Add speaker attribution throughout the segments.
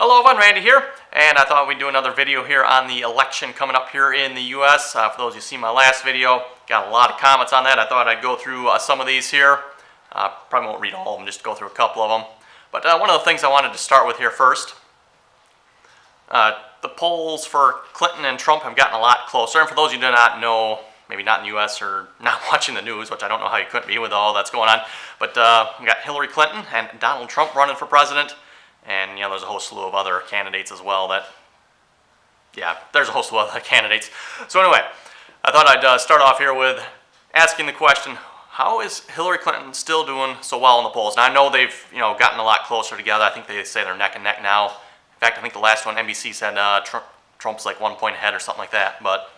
Speaker 1: Hello everyone, Randy here, and I thought we'd do another video here on the election coming up here in the U.S. For those who see my last video, got a lot of comments on that. I thought I'd go through some of these here. Probably won't read all of them, just go through a couple of them. But one of the things I wanted to start with here first, the polls for Clinton and Trump have gotten a lot closer. And for those who do not know, maybe not in the U.S. or not watching the news, which I don't know how you couldn't be with all that's going on, but we got Hillary Clinton and Donald Trump running for president. And, you know, there's a whole slew of other candidates as well there's a whole slew of other candidates. So anyway, I thought I'd start off here with asking the question, how is Hillary Clinton still doing so well in the polls? Now, I know they've, gotten a lot closer together. I think they say they're neck and neck now. In fact, I think the last one, NBC said Trump's like 1 point ahead or something like that. But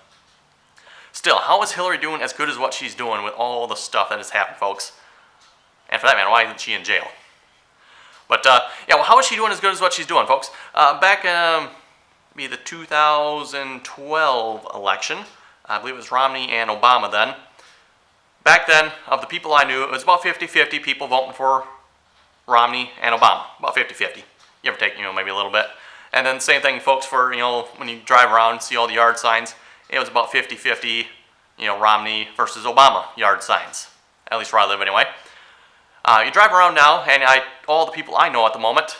Speaker 1: still, how is Hillary doing as good as what she's doing with all the stuff that has happened, folks? And for that matter, why isn't she in jail? But, how is she doing as good as what she's doing, folks? Back in the 2012 election, I believe it was Romney and Obama then. Back then, of the people I knew, it was about 50-50 people voting for Romney and Obama. About 50-50. Give or take, maybe a little bit. And then same thing, folks, for, when you drive around and see all the yard signs, it was about 50-50, Romney versus Obama yard signs. At least where I live anyway. You drive around now, and all the people I know at the moment,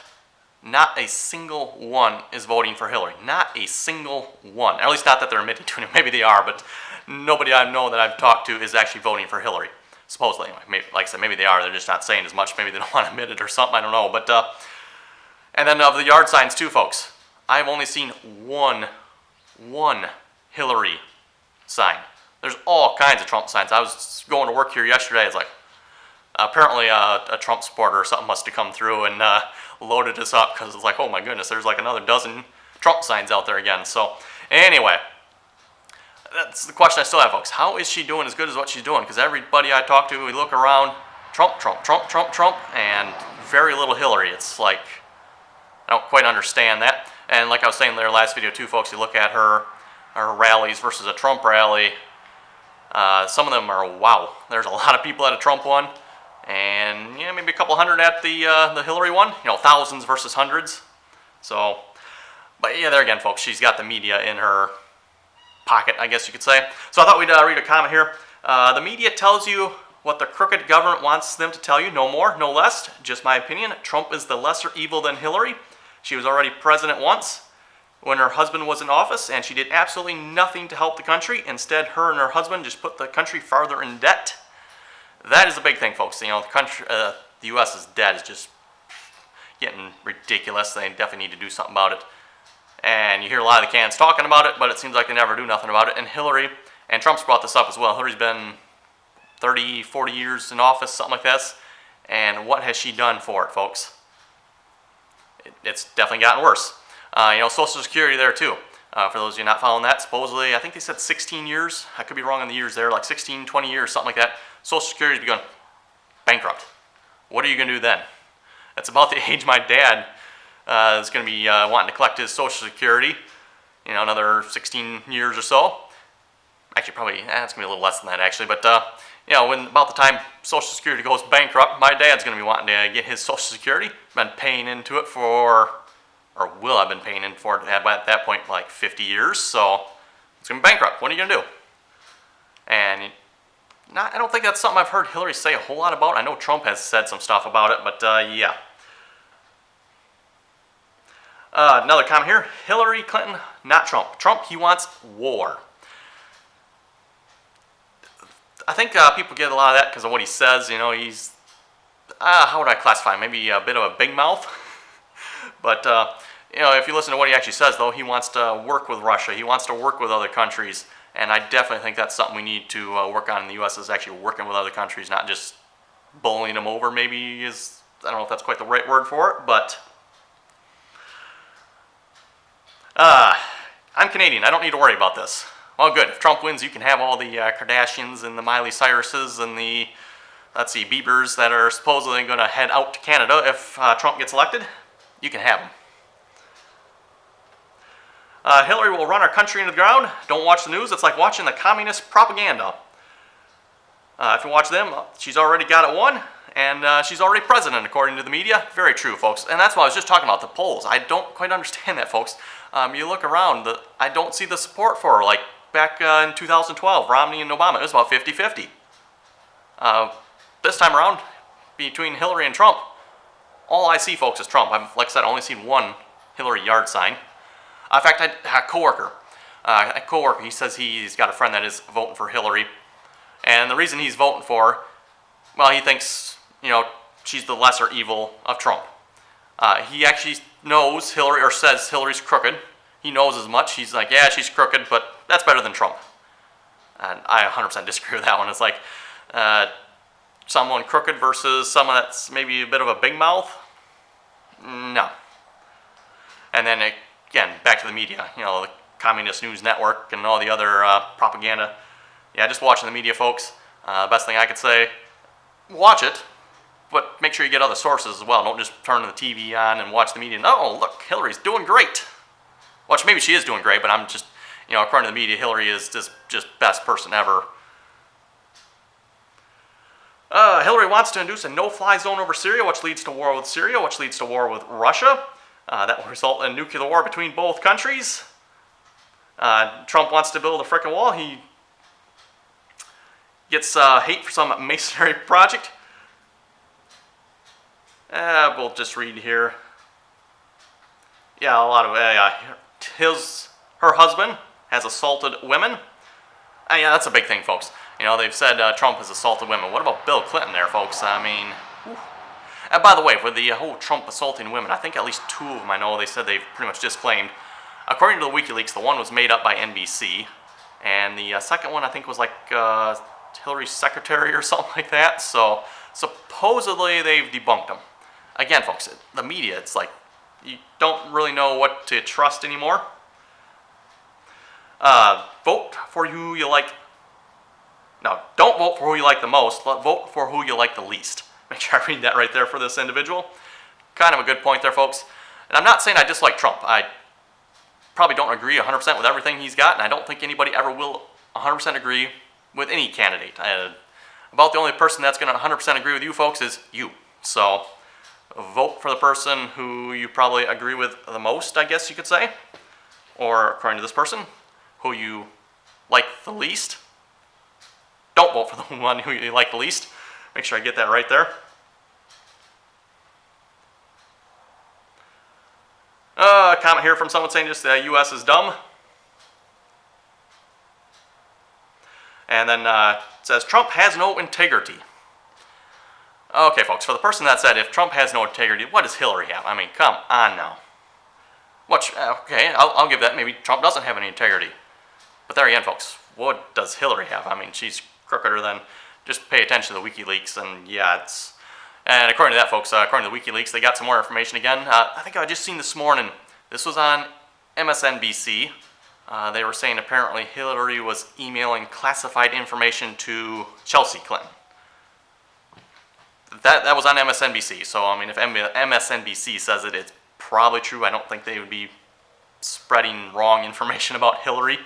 Speaker 1: not a single one is voting for Hillary. Not a single one. At least not that they're admitting to it. Maybe they are, but nobody I know that I've talked to is actually voting for Hillary. Supposedly, anyway. Maybe, like I said, maybe they are. They're just not saying as much. Maybe they don't want to admit it or something. I don't know. But and then of the yard signs too, folks, I've only seen one Hillary sign. There's all kinds of Trump signs. I was going to work here yesterday. It's like, apparently a Trump supporter or something must have come through and loaded us up because it's like, oh my goodness, there's like another dozen Trump signs out there again. So anyway, that's the question I still have, folks. How is she doing as good as what she's doing? Because everybody I talk to, we look around, Trump, Trump, Trump, Trump, Trump, and very little Hillary. It's like, I don't quite understand that. And like I was saying in their last video too, folks, you look at her rallies versus a Trump rally, some of them are, wow, there's a lot of people at a Trump one. And maybe a couple hundred at the Hillary one. Thousands versus hundreds. So, but there again, folks, she's got the media in her pocket, I guess you could say. So I thought we'd read a comment here. The media tells you what the crooked government wants them to tell you. No more, no less. Just my opinion. Trump is the lesser evil than Hillary. She was already president once when her husband was in office, and she did absolutely nothing to help the country. Instead, her and her husband just put the country farther in debt. That is a big thing, folks. The country, the U.S.'s debt is just getting ridiculous. They definitely need to do something about it. And you hear a lot of the cans talking about it, but it seems like they never do nothing about it. And Hillary, and Trump's brought this up as well. Hillary's been 30, 40 years in office, something like this. And what has she done for it, folks? It's definitely gotten worse. Social Security there too. For those of you not following that, supposedly, I think they said 16 years. I could be wrong on the years there, like 16, 20 years, something like that. Social Security's begun bankrupt. What are you going to do then? That's about the age my dad is going to be wanting to collect his Social Security. Another 16 years or so. Actually, probably, it's going to be a little less than that, actually. But, when about the time Social Security goes bankrupt, my dad's going to be wanting to get his Social Security. Been paying into it for, or will have been paying in for it at that point, like 50 years. So, it's going to be bankrupt. What are you going to do? And I don't think that's something I've heard Hillary say a whole lot about. I know Trump has said some stuff about it, but yeah. Another comment here. Hillary Clinton, not Trump. Trump, he wants war. I think people get a lot of that because of what he says. He's, how would I classify him? Maybe a bit of a big mouth. But, if you listen to what he actually says, though, he wants to work with Russia. He wants to work with other countries. And I definitely think that's something we need to work on in the U.S. is actually working with other countries, not just bullying them over. Maybe I don't know if that's quite the right word for it, but I'm Canadian. I don't need to worry about this. Well, good. If Trump wins, you can have all the Kardashians and the Miley Cyruses and the, Biebers that are supposedly going to head out to Canada if Trump gets elected. You can have them. Hillary will run our country into the ground. Don't watch the news. It's like watching the communist propaganda. If you watch them, she's already got it won. and she's already president, according to the media. Very true, folks. And that's why I was just talking about the polls. I don't quite understand that, folks. You look around, I don't see the support for her. Like back in 2012, Romney and Obama, it was about 50-50. This time around, between Hillary and Trump, all I see, folks, is Trump. I've, like I said, only seen one Hillary yard sign. In fact, I had a coworker, he says he's got a friend that is voting for Hillary. And the reason he's voting for her, well, he thinks, she's the lesser evil of Trump. He actually knows Hillary, or says Hillary's crooked. He knows as much. He's like, yeah, she's crooked, but that's better than Trump. And I 100% disagree with that one. It's like someone crooked versus someone that's maybe a bit of a big mouth. No. And then again, back to the media, the Communist News Network and all the other propaganda. Yeah, just watching the media, folks. Best thing I could say, watch it, but make sure you get other sources as well. Don't just turn the TV on and watch the media. Oh, look, Hillary's doing great. Which maybe she is doing great, but I'm just, according to the media, Hillary is just best person ever. Hillary wants to induce a no-fly zone over Syria, which leads to war with Syria, which leads to war with Russia. That will result in nuclear war between both countries. Trump wants to build a frickin' wall. He gets hate for some masonry project. We'll just read here. Yeah, a lot of her husband has assaulted women. Yeah, that's a big thing, folks. They've said Trump has assaulted women. What about Bill Clinton there, folks? I mean, and by the way, for the whole Trump assaulting women, I think at least two of them I know they said they've pretty much disclaimed. According to the WikiLeaks, the one was made up by NBC, and the second one I think was like Hillary's secretary or something like that. So supposedly they've debunked them. Again, folks, the media, it's like you don't really know what to trust anymore. Vote for who you like. No, don't vote for who you like the most. Vote for who you like the least. Make sure I read that right there for this individual. Kind of a good point there, folks. And I'm not saying I dislike Trump. I probably don't agree 100% with everything he's got, and I don't think anybody ever will 100% agree with any candidate. About the only person that's going to 100% agree with you, folks, is you. So vote for the person who you probably agree with the most, I guess you could say. Or, according to this person, who you like the least. Don't vote for the one who you like the least. Make sure I get that right there. A comment here from someone saying just the U.S. is dumb. And then it says, Trump has no integrity. Okay, folks, for the person that said, if Trump has no integrity, what does Hillary have? I mean, come on now. Okay, I'll give that. Maybe Trump doesn't have any integrity. But there again, folks, what does Hillary have? I mean, she's crookeder than, just pay attention to the WikiLeaks, and yeah, and according to that, folks, according to the WikiLeaks, they got some more information again. I think I just seen this morning, this was on MSNBC. They were saying apparently Hillary was emailing classified information to Chelsea Clinton. That was on MSNBC, so I mean, if MSNBC says it, it's probably true. I don't think they would be spreading wrong information about Hillary.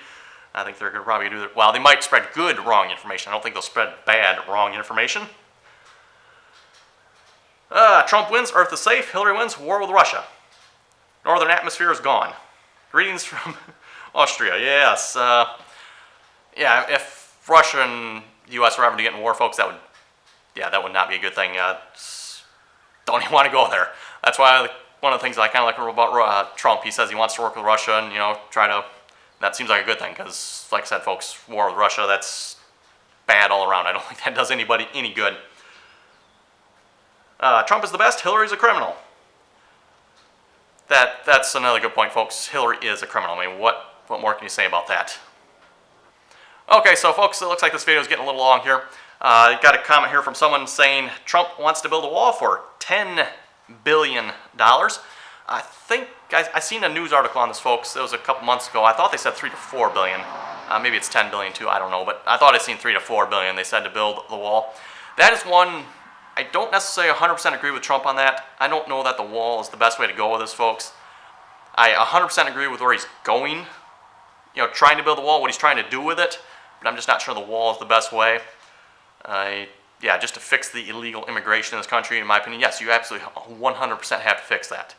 Speaker 1: I think they're going to probably do that. Well, they might spread good wrong information. I don't think they'll spread bad wrong information. Trump wins, Earth is safe. Hillary wins, war with Russia. Northern atmosphere is gone. Greetings from Austria. Yes. Yeah, if Russia and the U.S. were ever to get in war, folks, that would not be a good thing. Don't even want to go there. That's why one of the things I kind of like about Trump, he says he wants to work with Russia and, try to. That seems like a good thing because, like I said, folks, war with Russia, that's bad all around. I don't think that does anybody any good. Trump is the best. Hillary's a criminal. That's another good point, folks. Hillary is a criminal. I mean, what more can you say about that? Okay, so, folks, it looks like this video is getting a little long here. I got a comment here from someone saying Trump wants to build a wall for $10 billion. I think I seen a news article on this, folks. It was a couple months ago. I thought they said $3 to $4 billion. Maybe it's $10 billion too. I don't know, but I thought I seen $3 to $4 billion. They said to build the wall. That is one. I don't necessarily 100% agree with Trump on that. I don't know that the wall is the best way to go with this, folks. I 100% agree with where he's going. Trying to build the wall, what he's trying to do with it. But I'm just not sure the wall is the best way. yeah, just to fix the illegal immigration in this country, in my opinion, yes, you absolutely 100% have to fix that.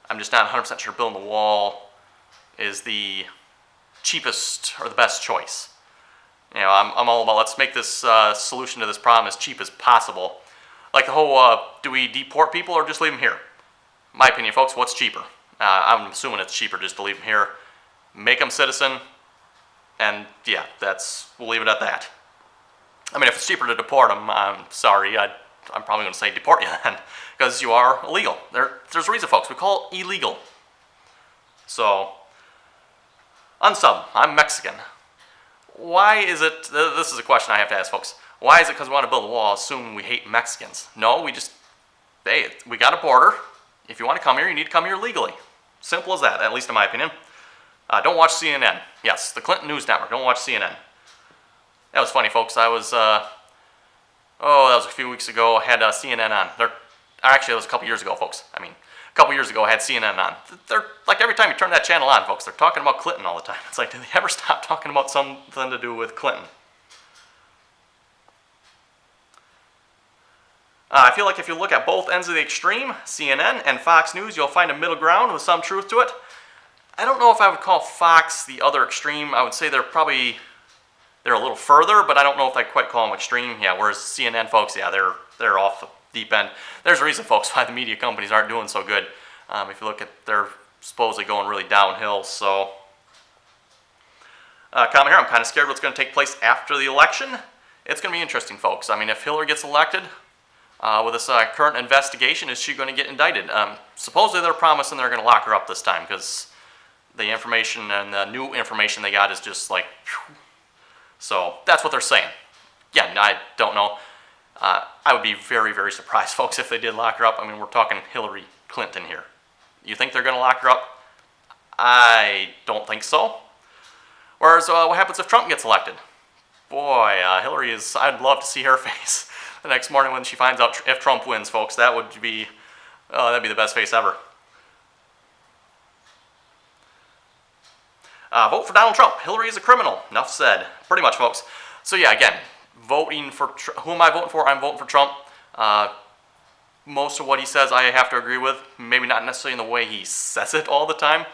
Speaker 1: I'm just not 100% sure building the wall is the cheapest or the best choice. You know, I'm all about let's make this solution to this problem as cheap as possible. Like the whole, do we deport people or just leave them here? My opinion, folks, what's cheaper? I'm assuming it's cheaper just to leave them here, make them citizen, and yeah, we'll leave it at that. I mean, if it's cheaper to deport them, I'm sorry, I'm probably going to say deport you then, because you are illegal. There's a reason, folks. We call it illegal. So, unsub, I'm Mexican. Why is it, this is a question I have to ask, folks. Why is it because we want to build a wall assuming we hate Mexicans? No, hey, we got a border. If you want to come here, you need to come here legally. Simple as that, at least in my opinion. Don't watch CNN. Yes, the Clinton News Network. Don't watch CNN. That was funny, folks. That was a few weeks ago. I had CNN on. Actually, it was a couple years ago, folks. I mean, a couple years ago, I had CNN on. They're like every time you turn that channel on, folks, they're talking about Clinton all the time. It's like, did they ever stop talking about something to do with Clinton? I feel like if you look at both ends of the extreme, CNN and Fox News, you'll find a middle ground with some truth to it. I don't know if I would call Fox the other extreme. I would say they're a little further, but I don't know if I'd quite call them extreme. Yeah, whereas CNN folks, yeah, they're off the deep end. There's a reason, folks, why the media companies aren't doing so good. If you look at, they're supposedly going really downhill. So, comment here, I'm kind of scared what's going to take place after the election. It's going to be interesting, folks. I mean, if Hillary gets elected, with this current investigation, is she going to get indicted? Supposedly they're promising they're going to lock her up this time because the information and the new information they got is just like, whew. So that's what they're saying. Yeah, I don't know. I would be very, very surprised, folks, if they did lock her up. I mean, we're talking Hillary Clinton here. You think they're going to lock her up? I don't think so. Whereas, what happens if Trump gets elected? Boy, Hillary I'd love to see her face the next morning when she finds out if Trump wins, folks. That would be, that'd be the best face ever. Vote for Donald Trump. Hillary is a criminal. Enough said. Pretty much, folks. So yeah, again, voting for who am I voting for? I'm voting for Trump. Most of what he says I have to agree with. Maybe not necessarily in the way he says it all the time.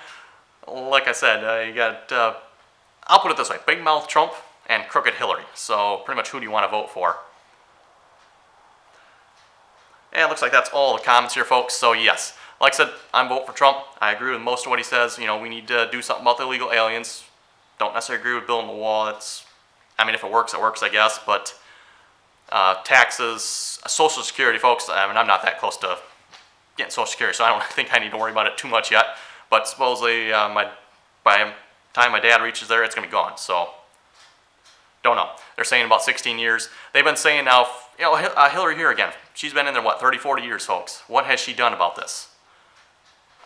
Speaker 1: Like I said, you got, I'll put it this way, big mouth Trump and crooked Hillary. So pretty much who do you want to vote for? And it looks like that's all the comments here, folks. So yes, like I said, I'm voting for Trump. I agree with most of what he says. You know, we need to do something about the illegal aliens. Don't necessarily agree with building the wall. I mean, if it works, I guess. But taxes, Social Security, folks, I mean, I'm not that close to getting Social Security, so I don't think I need to worry about it too much yet. But supposedly, by the time my dad reaches there, it's going to be gone. So, don't know. They're saying about 16 years. They've been saying now, you know, Hillary here again. She's been in there, what, 30, 40 years, folks. What has she done about this?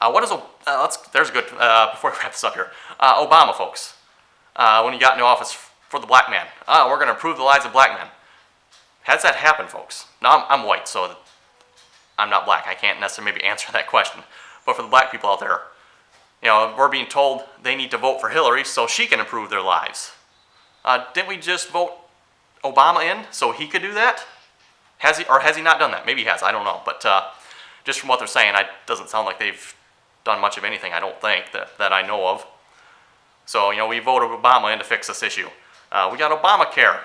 Speaker 1: There's a good, before we wrap this up here. Obama, folks, when he got into office for the black man. We're going to improve the lives of black men. Has that happened, folks? Now, I'm white, so I'm not black. I can't necessarily maybe answer that question. But for the black people out there, you know, we're being told they need to vote for Hillary so she can improve their lives. Didn't we just vote Obama in so he could do that? Has he not done that? Maybe he has. I don't know. But just from what they're saying, it doesn't sound like they've done much of anything, I don't think, that I know of. So, you know, we voted Obama in to fix this issue. We got Obamacare.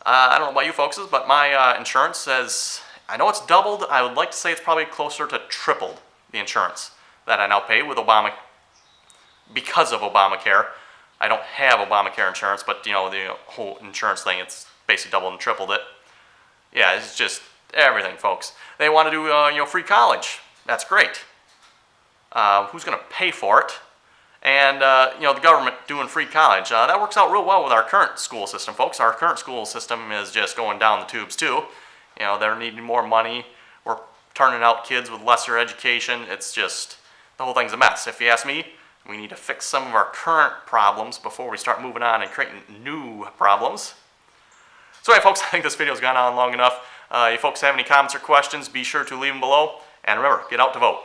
Speaker 1: I don't know about you folks, but my insurance says, I know it's doubled. I would like to say it's probably closer to tripled the insurance that I now pay with Obama because of Obamacare. I don't have Obamacare insurance, but, you know, the whole insurance thing, it's basically doubled and tripled it. Yeah, it's just everything, folks. They want to do, you know, free college. That's great. Who's going to pay for it? And, you know, the government doing free college. That works out real well with our current school system, folks. Our current school system is just going down the tubes, too. You know, they're needing more money. We're turning out kids with lesser education. It's just, the whole thing's a mess. If you ask me, we need to fix some of our current problems before we start moving on and creating new problems. So, anyway, folks, I think this video's gone on long enough. If you folks have any comments or questions, be sure to leave them below. And remember, get out to vote.